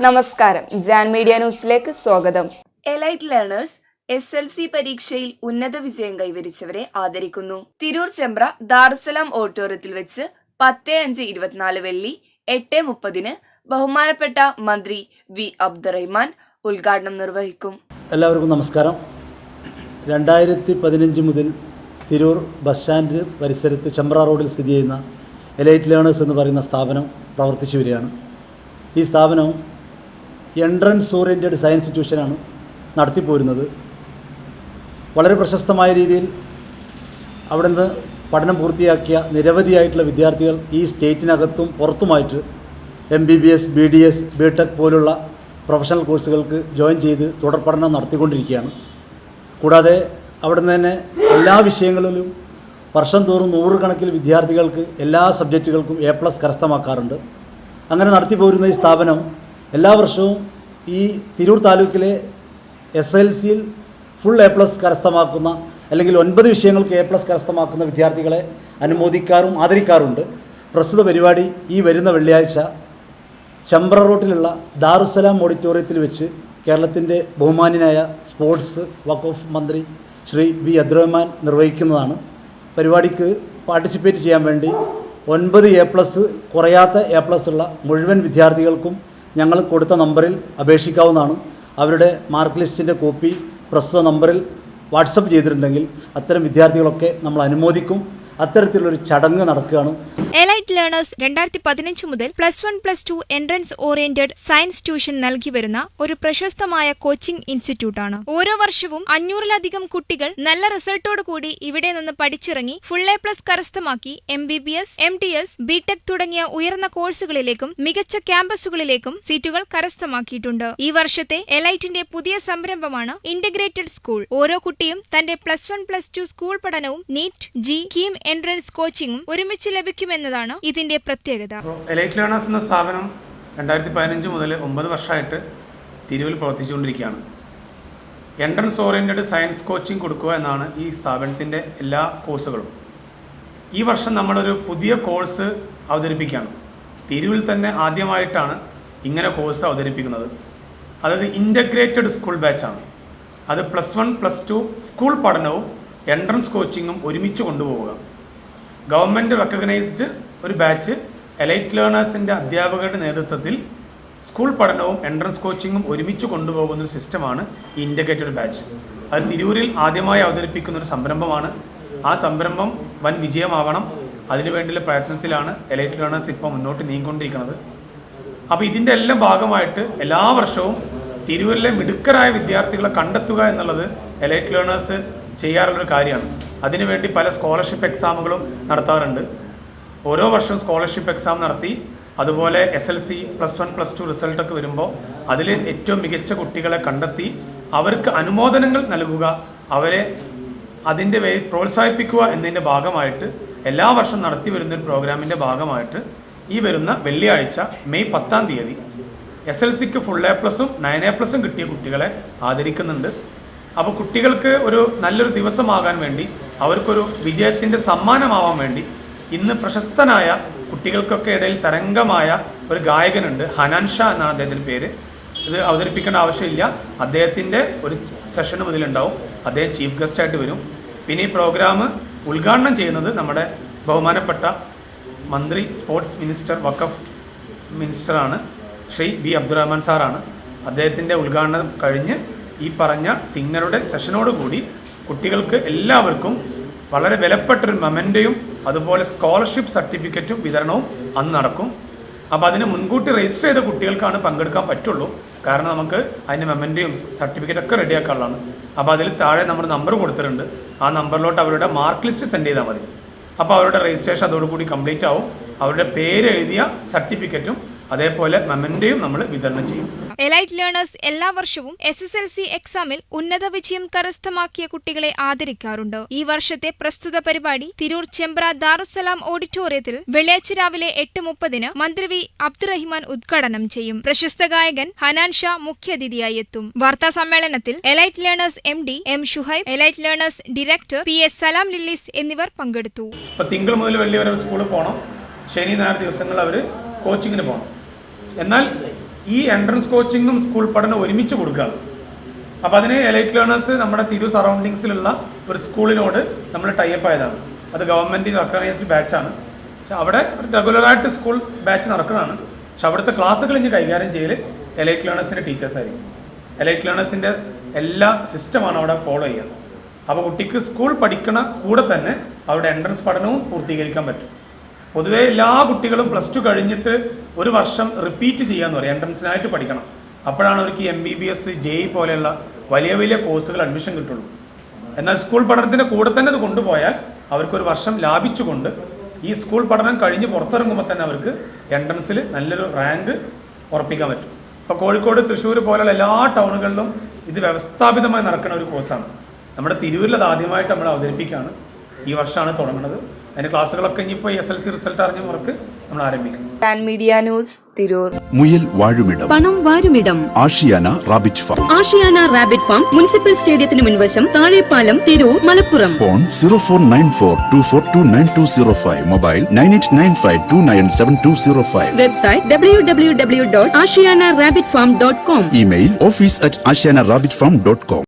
നമസ്കാരം, ജാൻ മീഡിയ ന്യൂസിലേക്ക് സ്വാഗതം. എലൈറ്റ് ലേണേഴ്സ് SLC പരീക്ഷയിൽ ഉന്നത വിജയം കൈവരിച്ചവരെ ആദരിക്കുന്നു. തിരൂർ ചെമ്പ്ര ദാറുസലാം ഓഡിറ്റോറിയത്തിൽ വെച്ച് 10-5-24 വെള്ളി 8:30 ബഹുമാനപ്പെട്ട മന്ത്രി വി അബ്ദുറഹിമാൻ ഉദ്ഘാടനം നിർവഹിക്കും. എല്ലാവർക്കും നമസ്കാരം. 2015 മുതൽ തിരൂർ ബസ് സ്റ്റാൻഡ് പരിസരത്ത് ചെമ്പ്ര റോഡിൽ സ്ഥിതി ചെയ്യുന്ന എലൈറ്റ് ലേണേഴ്സ് എന്ന് പറയുന്ന സ്ഥാപനം പ്രവർത്തിച്ചു വരികയാണ്. ഈ സ്ഥാപനം എൻട്രൻസ് ഓറിയൻറ്റഡ് സയൻസ് ട്യൂഷനാണ് നടത്തിപ്പോരുന്നത്. വളരെ പ്രശസ്തമായ രീതിയിൽ അവിടെ നിന്ന് പഠനം പൂർത്തിയാക്കിയ നിരവധിയായിട്ടുള്ള വിദ്യാർത്ഥികൾ ഈ സ്റ്റേറ്റിനകത്തും പുറത്തുമായിട്ട് MBBS, BDS, BTech പോലുള്ള പ്രൊഫഷണൽ കോഴ്സുകൾക്ക് ജോയിൻ ചെയ്ത് തുടർ പഠനം നടത്തിക്കൊണ്ടിരിക്കുകയാണ്. കൂടാതെ അവിടെ നിന്ന് തന്നെ എല്ലാ വിഷയങ്ങളിലും വർഷം തോറും 100 കണക്കിൽ വിദ്യാർത്ഥികൾക്ക് എല്ലാ സബ്ജക്റ്റുകൾക്കും A+ കരസ്ഥമാക്കാറുണ്ട്. അങ്ങനെ നടത്തിപ്പോരുന്ന ഈ സ്ഥാപനം എല്ലാ വർഷവും ഈ തിരൂർ താലൂക്കിലെ SLCയിൽ ഫുൾ A+ കരസ്ഥമാക്കുന്ന അല്ലെങ്കിൽ 9 വിഷയങ്ങൾക്ക് A+ കരസ്ഥമാക്കുന്ന വിദ്യാർത്ഥികളെ അനുമോദിക്കാറും ആദരിക്കാറുണ്ട്. പ്രസ്തുത പരിപാടി ഈ വരുന്ന വെള്ളിയാഴ്ച ചെമ്പ്ര റോഡിലുള്ള ദാറുസലാം ഓഡിറ്റോറിയത്തിൽ വെച്ച് കേരളത്തിൻ്റെ ബഹുമാന്യനായ സ്പോർട്സ് വഖഫ് മന്ത്രി ശ്രീ വി അബ്ദുറഹിമാൻ നിർവഹിക്കുന്നതാണ്. പരിപാടിക്ക് പാർട്ടിസിപ്പേറ്റ് ചെയ്യാൻ വേണ്ടി 9 A+ കുറയാത്ത A+ ഉള്ള മുഴുവൻ വിദ്യാർത്ഥികൾക്കും ഞങ്ങൾ കൊടുത്ത നമ്പറിൽ അപേക്ഷിക്കാവുന്നതാണ്. അവരുടെ മാർക്ക് ലിസ്റ്റിൻ്റെ കോപ്പി പ്രസ്തുത നമ്പറിൽ വാട്സപ്പ് ചെയ്തിട്ടുണ്ടെങ്കിൽ അത്തരം വിദ്യാർത്ഥികളൊക്കെ നമ്മൾ അനുമോദിക്കും. അത്തരത്തിലുള്ളൊരു ചടങ്ങ് നടക്കുകയാണ്. എലൈറ്റ് ലേണേഴ്സ് 2015 മുതൽ +1+2 എൻട്രൻസ് ഓറിയന്റഡ് സയൻസ് ട്യൂഷൻ നൽകി വരുന്ന ഒരു പ്രശസ്തമായ കോച്ചിംഗ് ഇൻസ്റ്റിറ്റ്യൂട്ടാണ്. ഓരോ വർഷവും 500-ലധികം കുട്ടികൾ നല്ല റിസൾട്ടോടുകൂടി ഇവിടെ നിന്ന് പഠിച്ചിറങ്ങി ഫുൾ A+ കരസ്ഥമാക്കി MBBS, MTS, BTech തുടങ്ങിയ ഉയർന്ന കോഴ്സുകളിലേക്കും മികച്ച ക്യാമ്പസുകളിലേക്കും സീറ്റുകൾ കരസ്ഥമാക്കിയിട്ടുണ്ട്. ഈ വർഷത്തെ എലൈറ്റിന്റെ പുതിയ സംരംഭമാണ് ഇന്റഗ്രേറ്റഡ് സ്കൂൾ. ഓരോ കുട്ടിയും തന്റെ +1+2 സ്കൂൾ പഠനവും നീറ്റ്, കീം എൻട്രൻസ് കോച്ചിങ്ങും ഒരുമിച്ച് ലഭിക്കുമെന്നതാണ് ഇതിന്റെ പ്രത്യേകത. എലൈറ്റ് ലേണേഴ്സ് എന്ന സ്ഥാപനം 2015 മുതൽ 9 വർഷമായിട്ട് തിരൂരിൽ പ്രവർത്തിച്ചുകൊണ്ടിരിക്കുകയാണ്. എൻട്രൻസ് ഓറിയൻറ്റഡ് സയൻസ് കോച്ചിങ് കൊടുക്കുക എന്നാണ് ഈ സ്ഥാപനത്തിൻ്റെ എല്ലാ കോഴ്സുകളും. ഈ വർഷം നമ്മളൊരു പുതിയ കോഴ്സ് അവതരിപ്പിക്കുകയാണ്. തിരൂരിൽ തന്നെ ആദ്യമായിട്ടാണ് ഇങ്ങനെ കോഴ്സ് അവതരിപ്പിക്കുന്നത്. അതായത് ഇൻ്റഗ്രേറ്റഡ് സ്കൂൾ ബാച്ചാണ്. അത് +1+2 സ്കൂൾ പഠനവും എൻട്രൻസ് കോച്ചിങ്ങും ഒരുമിച്ച് കൊണ്ടുപോവുക. ഗവൺമെൻറ് റെക്കഗ്നൈസ്ഡ് ഒരു ബാച്ച് എലൈറ്റ് ലേണേഴ്സിൻ്റെ അധ്യാപകരുടെ നേതൃത്വത്തിൽ സ്കൂൾ പഠനവും എൻട്രൻസ് കോച്ചിങ്ങും ഒരുമിച്ച് കൊണ്ടുപോകുന്നൊരു സിസ്റ്റമാണ് ഈ ഇൻ്റഗ്രേറ്റഡ് ബാച്ച്. അത് തിരൂരിൽ ആദ്യമായി അവതരിപ്പിക്കുന്നൊരു സംരംഭമാണ്. ആ സംരംഭം വൻ വിജയമാവണം, അതിനുവേണ്ടിയുള്ള പ്രയത്നത്തിലാണ് എലൈറ്റ് ലേണേഴ്സ് ഇപ്പോൾ മുന്നോട്ട് നീങ്ങിക്കൊണ്ടിരിക്കുന്നത്. അപ്പോൾ ഇതിൻ്റെ എല്ലാം ഭാഗമായിട്ട് എല്ലാ വർഷവും തിരൂരിലെ മിടുക്കരായ വിദ്യാർത്ഥികളെ കണ്ടെത്തുക എന്നുള്ളത് എലൈറ്റ് ലേണേഴ്സ് ചെയ്യാറുള്ളൊരു കാര്യമാണ്. അതിനുവേണ്ടി പല സ്കോളർഷിപ്പ് എക്സാമുകളും നടത്താറുണ്ട്. ഓരോ വർഷവും സ്കോളർഷിപ്പ് എക്സാം നടത്തി അതുപോലെ SLC +1+2 റിസൾട്ടൊക്കെ വരുമ്പോൾ അതിൽ ഏറ്റവും മികച്ച കുട്ടികളെ കണ്ടെത്തി അവർക്ക് അനുമോദനങ്ങൾ നൽകുക, അവരെ അതിൻ്റെ പ്രോത്സാഹിപ്പിക്കുക എന്നതിൻ്റെ ഭാഗമായിട്ട് എല്ലാ വർഷം നടത്തി വരുന്നൊരു പ്രോഗ്രാമിൻ്റെ ഭാഗമായിട്ട് ഈ വരുന്ന വെള്ളിയാഴ്ച മെയ് 10-ാം തീയതി SLCക്ക് ഫുൾ A+ഉം 9A+ഉം കിട്ടിയ കുട്ടികളെ ആദരിക്കുന്നുണ്ട്. അപ്പോൾ കുട്ടികൾക്ക് ഒരു നല്ലൊരു ദിവസമാകാൻ വേണ്ടി, അവർക്കൊരു വിജയത്തിൻ്റെ സമ്മാനമാവാൻ വേണ്ടി ഇന്ന് പ്രശസ്തനായ കുട്ടികൾക്കൊക്കെ ഇടയിൽ തരംഗമായ ഒരു ഗായകനുണ്ട്, ഹനാൻ ഷാ എന്നാണ് അദ്ദേഹത്തിൻ്റെ പേര്. ഇത് അവതരിപ്പിക്കേണ്ട ആവശ്യമില്ല, അദ്ദേഹത്തിൻ്റെ ഒരു സെഷനും ഇതിലുണ്ടാവും. അദ്ദേഹം ചീഫ് ഗസ്റ്റായിട്ട് വരും. പിന്നെ ഈ പ്രോഗ്രാം ഉദ്ഘാടനം ചെയ്യുന്നത് നമ്മുടെ ബഹുമാനപ്പെട്ട മന്ത്രി, സ്പോർട്സ് മിനിസ്റ്റർ, വഖഫ് മിനിസ്റ്ററാണ് ശ്രീ വി അബ്ദുറഹ്മാൻ സാറാണ്. അദ്ദേഹത്തിൻ്റെ ഉദ്ഘാടനം കഴിഞ്ഞ് ഈ പറഞ്ഞ സിംഗറുടെ സെഷനോടുകൂടി കുട്ടികൾക്ക് എല്ലാവർക്കും വളരെ വിലപ്പെട്ടൊരു മൊമെൻ്റയും അതുപോലെ സ്കോളർഷിപ്പ് സർട്ടിഫിക്കറ്റും വിതരണവും അന്ന് നടക്കും. അപ്പോൾ അതിന് മുൻകൂട്ടി രജിസ്റ്റർ ചെയ്ത കുട്ടികൾക്കാണ് പങ്കെടുക്കാൻ പറ്റുള്ളൂ. കാരണം നമുക്ക് അതിൻ്റെ മൊമെൻ്റയും സർട്ടിഫിക്കറ്റൊക്കെ റെഡിയാക്കാനുള്ളതാണ്. അപ്പോൾ അതിൽ താഴെ നമ്മൾ നമ്പർ കൊടുത്തിട്ടുണ്ട്. ആ നമ്പറിലോട്ട് അവരുടെ മാർക്ക് ലിസ്റ്റ് സെൻഡ് ചെയ്താൽ മതി. അപ്പോൾ അവരുടെ രജിസ്ട്രേഷൻ അതോടുകൂടി കംപ്ലീറ്റ് ആവും. അവരുടെ പേര് എഴുതിയ സർട്ടിഫിക്കറ്റും അതേപോലെ മൊമെൻ്റയും നമ്മൾ വിതരണം ചെയ്യും. എലൈറ്റ് ലേണേഴ്സ് എല്ലാ വർഷവും SSLC എക്സാമിൽ ഉന്നത വിജയം കരസ്ഥമാക്കിയ കുട്ടികളെ ആദരിക്കാറുണ്ട്. ഈ വർഷത്തെ പ്രസ്തുത പരിപാടി തിരൂർ ചെമ്പ്ര ദാറുസലാം ഓഡിറ്റോറിയത്തിൽ വെള്ളിയാഴ്ച രാവിലെ 8:30 മന്ത്രി വി അബ്ദുറഹിമാൻ ഉദ്ഘാടനം ചെയ്യും. പ്രശസ്ത ഗായകൻ ഹനാൻ ഷാ മുഖ്യാതിഥിയായി എത്തും. വാർത്താ സമ്മേളനത്തിൽ elite learners MD M Shuhaib, elite learners director PS സലാം ലില്ലീസ് എന്നിവർ പങ്കെടുത്തു. തിങ്കൾ മുതൽ വെള്ളി വരെ സ്കൂളിൽ പോകണം, ശനി ഞായർ ദിവസങ്ങളിൽ അവർ കോച്ചിങ്ങിന് പോകണം. എന്നാൽ ഈ എൻട്രൻസ് കോച്ചിങ്ങും സ്കൂൾ പഠനവും ഒരുമിച്ച് കൊടുക്കുകയാണ്. അപ്പോൾ അതിന് എലൈറ്റ് ലേണേഴ്സ് നമ്മുടെ തിരൂർ സറൗണ്ടിങ്സിലുള്ള ഒരു സ്കൂളിനോട് നമ്മൾ ടൈപ്പ് ആയതാണ്. അത് ഗവൺമെൻറ് റെക്കഗ്നൈസ്ഡ് ബാച്ചാണ്. പക്ഷെ അവിടെ റെഗുലറായിട്ട് സ്കൂൾ ബാച്ച് നടക്കുന്നതാണ്. പക്ഷെ അവിടുത്തെ ക്ലാസ്സുകൾ ഇനി കൈകാര്യം ചെയ്യൽ എലൈറ്റ് ലേണേഴ്സിൻ്റെ ടീച്ചേഴ്സായിരിക്കും. എലൈറ്റ് ലേണേഴ്സിൻ്റെ എല്ലാ സിസ്റ്റമാണ് അവിടെ ഫോളോ ചെയ്യുക. അപ്പോൾ കുട്ടിക്ക് സ്കൂൾ പഠിക്കണ കൂടെ തന്നെ അവിടെ എൻട്രൻസ് പഠനവും പൂർത്തീകരിക്കാൻ പറ്റും. പൊതുവേ എല്ലാ കുട്ടികളും +2 കഴിഞ്ഞിട്ട് ഒരു വർഷം റിപ്പീറ്റ് ചെയ്യാന്ന് പറയും, എൻട്രൻസിനായിട്ട് പഠിക്കണം. അപ്പോഴാണ് അവർക്ക് MBBS, JEE പോലെയുള്ള വലിയ വലിയ കോഴ്സുകൾ അഡ്മിഷൻ കിട്ടുള്ളൂ. എന്നാൽ സ്കൂൾ പഠനത്തിൻ്റെ കൂടെ തന്നെ ഇത് കൊണ്ടുപോയാൽ അവർക്കൊരു വർഷം ലാഭിച്ചുകൊണ്ട് ഈ സ്കൂൾ പഠനം കഴിഞ്ഞ് പുറത്തിറങ്ങുമ്പോൾ തന്നെ അവർക്ക് എൻട്രൻസിൽ നല്ലൊരു റാങ്ക് ഉറപ്പിക്കാൻ പറ്റും. ഇപ്പോൾ കോഴിക്കോട്, തൃശ്ശൂർ പോലെയുള്ള എല്ലാ ടൗണുകളിലും ഇത് വ്യവസ്ഥാപിതമായി നടക്കുന്ന ഒരു കോഴ്സാണ്. നമ്മുടെ തിരൂരിൽ അത് ആദ്യമായിട്ട് നമ്മൾ അവതരിപ്പിക്കുകയാണ്. ഈ വർഷമാണ് തുടങ്ങുന്നത്. അതിൻ്റെ ക്ലാസ്സുകളൊക്കെ ഇനിയിപ്പോൾ SLC റിസൾട്ട് അറിഞ്ഞവർക്ക് നമ്മൾ ആരംഭിക്കും. Media news, Tirur. മുയൽ വാഴുമിടം, പണം വാരുമിടം, Ashiyana rabbit farm. Ashiyana rabbit farm, municipal സ്റ്റേഡിയത്തിന് മുൻവശം, Thazhepalam, Tirur, Malappuram. Phone 049424290205. Mobile 9895297205. Website www.ashiyanarabbitfarm.com. Email office@ashiyanarabbitfarm.com.